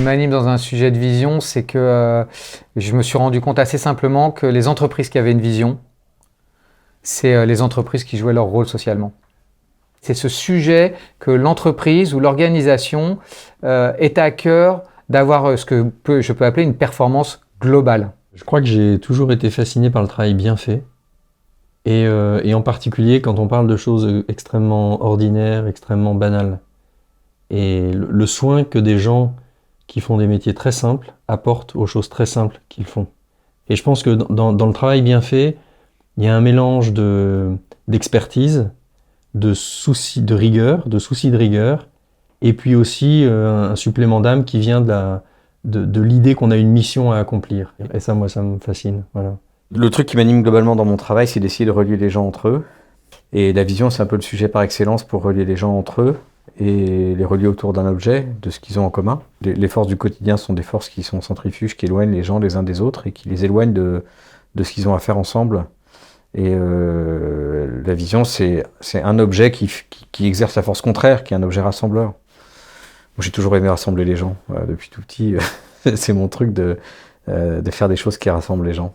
m'anime dans un sujet de vision, c'est que je me suis rendu compte assez simplement que les entreprises qui avaient une vision, c'est les entreprises qui jouaient leur rôle socialement. C'est ce sujet que l'entreprise ou l'organisation est à cœur d'avoir ce que je peux appeler une performance globale. Je crois que j'ai toujours été fasciné par le travail bien fait. Et en particulier quand on parle de choses extrêmement ordinaires, extrêmement banales. Et le soin que des gens qui font des métiers très simples apportent aux choses très simples qu'ils font. Et je pense que dans le travail bien fait, il y a un mélange d'expertise, de soucis de rigueur, et puis aussi un supplément d'âme qui vient de l'idée qu'on a une mission à accomplir. Et ça, moi, ça me fascine. Voilà. Le truc qui m'anime globalement dans mon travail, c'est d'essayer de relier les gens entre eux. Et la vision, c'est un peu le sujet par excellence pour relier les gens entre eux et les relier autour d'un objet, de ce qu'ils ont en commun. Les forces du quotidien sont des forces qui sont centrifuges, qui éloignent les gens les uns des autres et qui les éloignent de ce qu'ils ont à faire ensemble. Et la vision, c'est un objet qui exerce la force contraire, qui est un objet rassembleur. Moi, j'ai toujours aimé rassembler les gens. Depuis tout petit, c'est mon truc de faire des choses qui rassemblent les gens.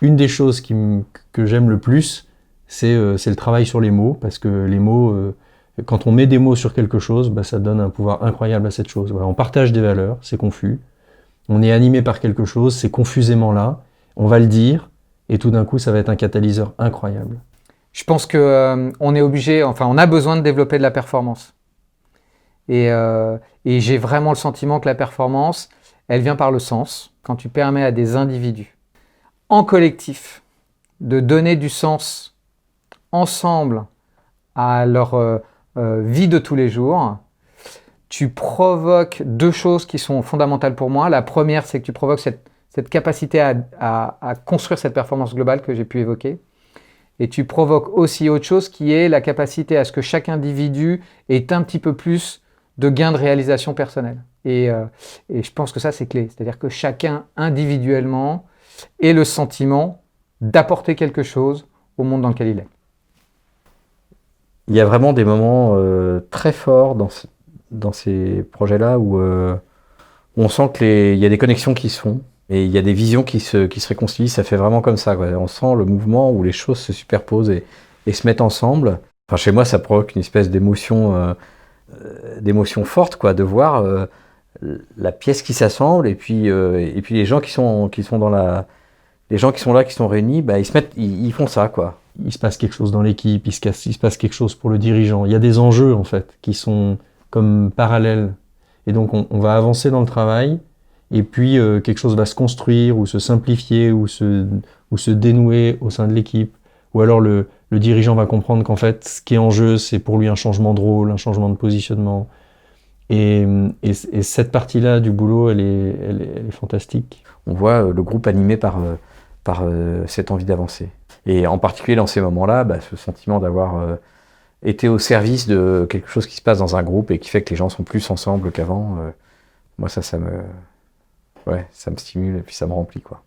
Une des choses que j'aime le plus, c'est le travail sur les mots, parce que les mots, quand on met des mots sur quelque chose, ça donne un pouvoir incroyable à cette chose. Voilà, on partage des valeurs, c'est confus. On est animé par quelque chose, c'est confusément là. On va le dire, et tout d'un coup, ça va être un catalyseur incroyable. Je pense qu'on est obligé, enfin, on a besoin de développer de la performance. Et j'ai vraiment le sentiment que la performance, elle vient par le sens. Quand tu permets à des individus, en collectif, de donner du sens ensemble à leur vie de tous les jours, tu provoques deux choses qui sont fondamentales pour moi. La première, c'est que tu provoques cette capacité à construire cette performance globale que j'ai pu évoquer. Et tu provoques aussi autre chose qui est la capacité à ce que chaque individu ait un petit peu plus de gains de réalisation personnelle. Et je pense que ça, c'est clé. C'est-à-dire que chacun, individuellement, ait le sentiment d'apporter quelque chose au monde dans lequel il est. Il y a vraiment des moments très forts dans ces projets-là où on sent qu'il y a des connexions qui se font et il y a des visions qui se réconcilient. Ça fait vraiment comme ça, quoi. On sent le mouvement où les choses se superposent et se mettent ensemble. Enfin, chez moi, ça provoque une espèce d'émotion forte, quoi, de voir la pièce qui s'assemble et puis les gens qui sont les gens qui sont là, qui sont réunis, ils font ça, quoi. Il se passe quelque chose dans l'équipe, il se passe quelque chose pour le dirigeant. Il y a des enjeux, en fait, qui sont comme parallèles. Et donc, on va avancer dans le travail, et puis quelque chose va se construire, ou se simplifier, ou se dénouer au sein de l'équipe. Ou alors, le dirigeant va comprendre qu'en fait, ce qui est en jeu, c'est pour lui un changement de rôle, un changement de positionnement. Et cette partie-là du boulot, elle est fantastique. On voit le groupe animé par cette envie d'avancer. Et en particulier dans ces moments-là, ce sentiment d'avoir été au service de quelque chose qui se passe dans un groupe et qui fait que les gens sont plus ensemble qu'avant, moi ça me stimule et puis ça me remplit, quoi.